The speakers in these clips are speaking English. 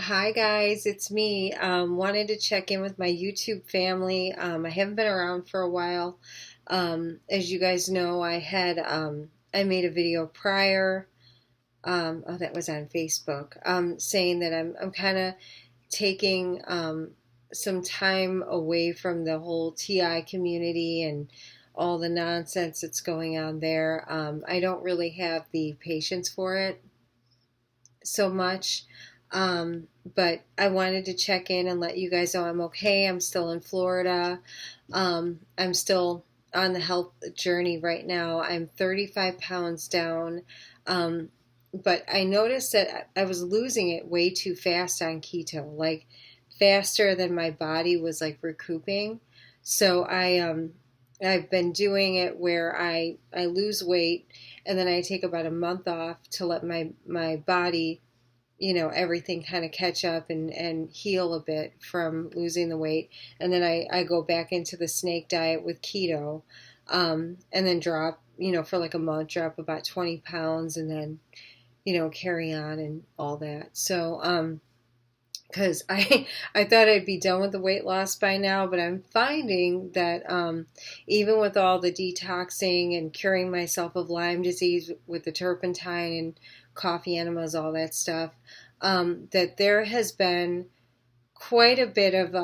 Hi guys, it's me. Wanted to check in with my YouTube family. I haven't been around for a while. As you guys know, I made a video prior. Oh, that was on Facebook. Saying that I'm kind of taking some time away from the whole TI community and all the nonsense that's going on there. I don't really have the patience for it so much. But I wanted to check in and let you guys know I'm okay. I'm still in Florida. I'm still on the health journey right now. I'm 35 pounds down. But I noticed that I was losing it way too fast on keto, like faster than my body was like recouping. So I've been doing it where I lose weight and then I take about a month off to let my body, everything kind of catch up and heal a bit from losing the weight. And then I go back into the snake diet with keto, and then drop, for like a month, drop about 20 pounds and then, carry on and all that. So, because I thought I'd be done with the weight loss by now, but I'm finding that even with all the detoxing and curing myself of Lyme disease with the turpentine and coffee enemas, all that stuff, that there has been quite a bit of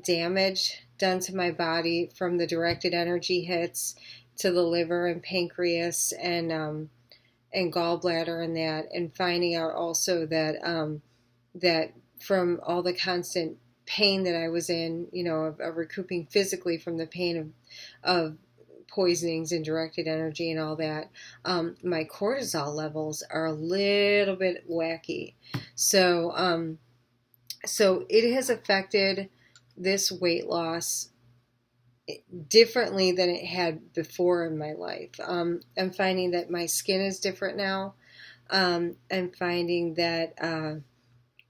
damage done to my body from the directed energy hits to the liver and pancreas and gallbladder and that, and finding out also that that from all the constant pain that I was in, of recouping physically from the pain of poisonings and directed energy and all that, my cortisol levels are a little bit wacky. So, so it has affected this weight loss differently than it had before in my life. I'm finding that my skin is different now. I'm finding that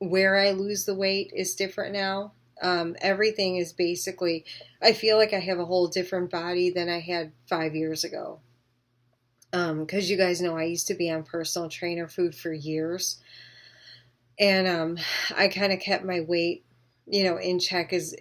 where I lose the weight is different now. Everything is basically, I feel like I have a whole different body than I had 5 years ago. Because you guys know I used to be on personal trainer food for years. And I kind of kept my weight, in check as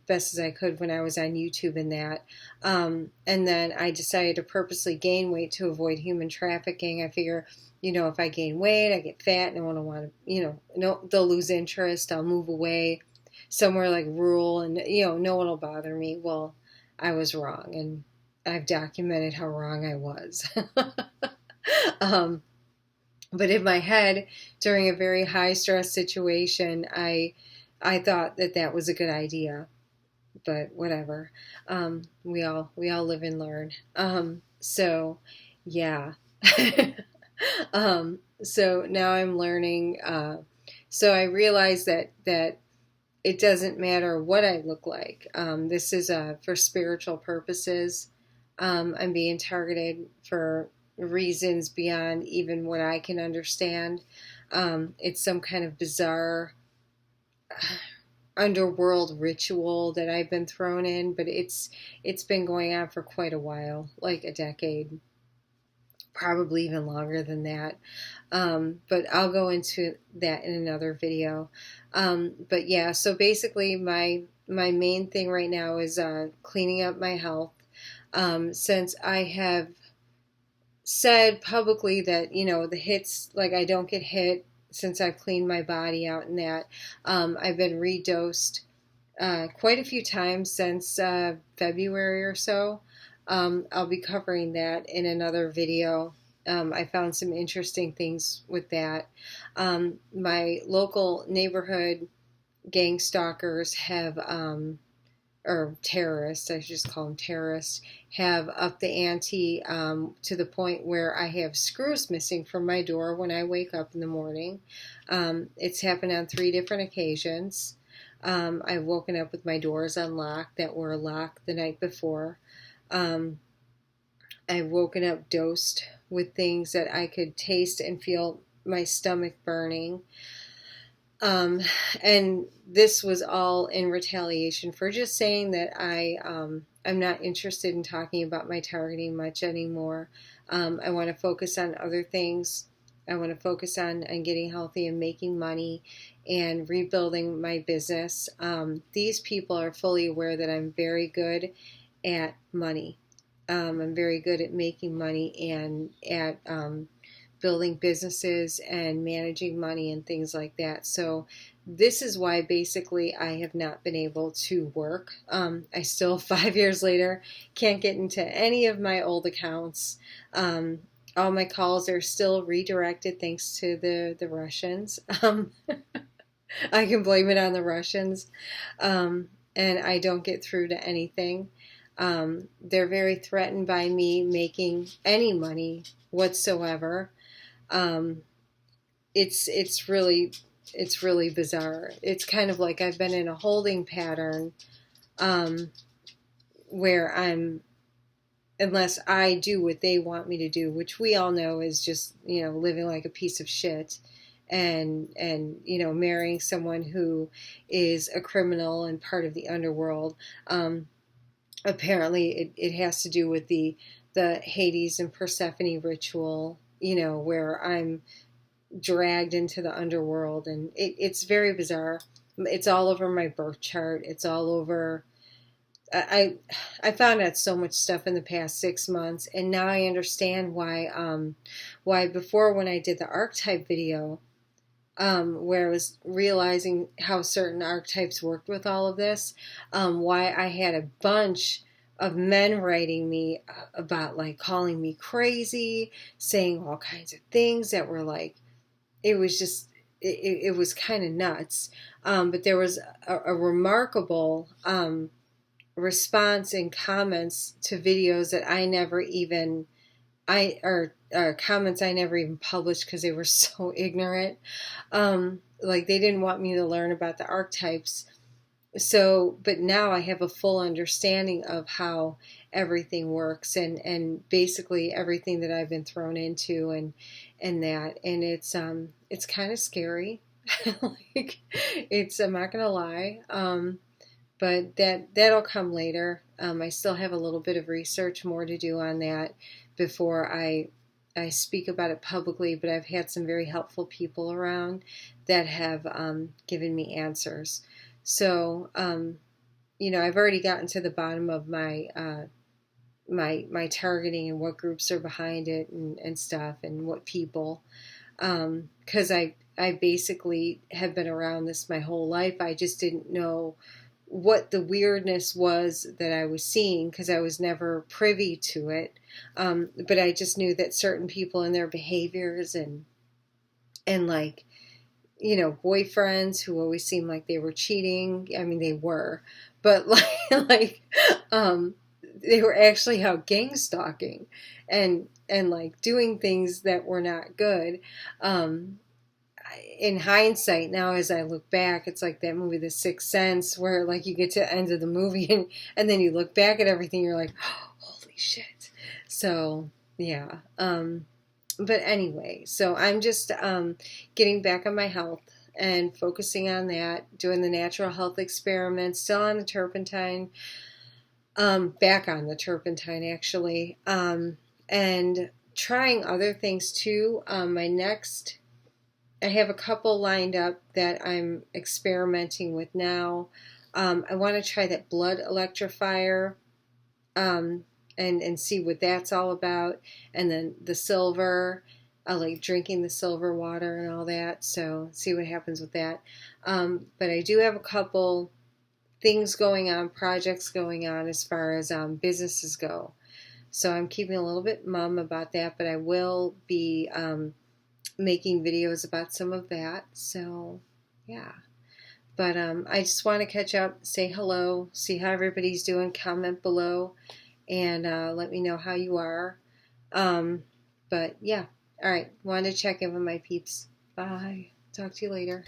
best as I could when I was on YouTube and that. And then I decided to purposely gain weight to avoid human trafficking. I figure, if I gain weight, I get fat, no one will want to, no, they'll lose interest. I'll move away somewhere like rural and, no one will bother me. Well, I was wrong, and I've documented how wrong I was. But in my head, during a very high stress situation, I thought that was a good idea, but whatever. We all live and learn. So yeah. So now I'm learning. So I realize that it doesn't matter what I look like. This is for spiritual purposes. I'm being targeted for reasons beyond even what I can understand. It's some kind of bizarre underworld ritual that I've been thrown in, but it's been going on for quite a while, like a decade, probably even longer than that. But I'll go into that in another video. But yeah, so basically my main thing right now is cleaning up my health. Since I have said publicly that, the hits, like I don't get hit since I've cleaned my body out and that. I've been redosed quite a few times since February or so. I'll be covering that in another video. I found some interesting things with that. My local neighborhood gang stalkers have or terrorists, I should just call them terrorists, have upped the ante to the point where I have screws missing from my door when I wake up in the morning. It's happened on 3 different occasions. I've woken up with my doors unlocked that were locked the night before. I've woken up dosed with things that I could taste and feel my stomach burning. And this was all in retaliation for just saying that I'm not interested in talking about my targeting much anymore. I want to focus on other things. I want to focus on getting healthy and making money and rebuilding my business. These people are fully aware that I'm very good at money. I'm very good at making money and at building businesses and managing money and things like that. So this is why basically I have not been able to work. I still, 5 years later, can't get into any of my old accounts. All my calls are still redirected thanks to the Russians. I can blame it on the Russians. And I don't get through to anything. They're very threatened by me making any money whatsoever. It's really bizarre. It's kind of like I've been in a holding pattern, where unless I do what they want me to do, which we all know is just, living like a piece of shit and marrying someone who is a criminal and part of the underworld. Apparently it has to do with the Hades and Persephone ritual, where I'm dragged into the underworld, and it's very bizarre. It's all over my birth chart. It's all over. I found out so much stuff in the past 6 months, and now I understand why before, when I did the archetype video, where I was realizing how certain archetypes worked with all of this, why I had a bunch of men writing me about, like, calling me crazy, saying all kinds of things that were like, it was just, it was kind of nuts. But there was a remarkable response and comments to videos that I never even, comments I never even published because they were so ignorant. Like, they didn't want me to learn about the archetypes. So, but now I have a full understanding of how everything works, and basically everything that I've been thrown into, and it's kind of scary. Like, I'm not gonna lie. But that'll come later. I still have a little bit of research more to do on that before I speak about it publicly, but I've had some very helpful people around that have given me answers. So, I've already gotten to the bottom of my my targeting and what groups are behind it, and stuff, and what people, because I basically have been around this my whole life. I just didn't know what the weirdness was that I was seeing, because I was never privy to it. But I just knew that certain people and their behaviors, and like, boyfriends who always seemed like they were cheating. I mean, they were, but like, they were actually out gang stalking and like doing things that were not good. In hindsight now, as I look back, it's like that movie, The Sixth Sense, where, like, you get to the end of the movie and then you look back at everything, you're like, oh, holy shit. So yeah. But anyway, so I'm just getting back on my health and focusing on that, doing the natural health experiment, still on the turpentine, back on the turpentine actually, and trying other things too. I have a couple lined up that I'm experimenting with now. I want to try that blood electrifier, and see what that's all about. And then the silver, like drinking the silver water and all that. So see what happens with that. But I do have a couple things going on, projects going on as far as businesses go. So I'm keeping a little bit mum about that, but I will be making videos about some of that. So yeah, but I just want to catch up, say hello, see how everybody's doing, comment below, and let me know how you are. But yeah, all right, wanted to check in with my peeps. Bye, talk to you later.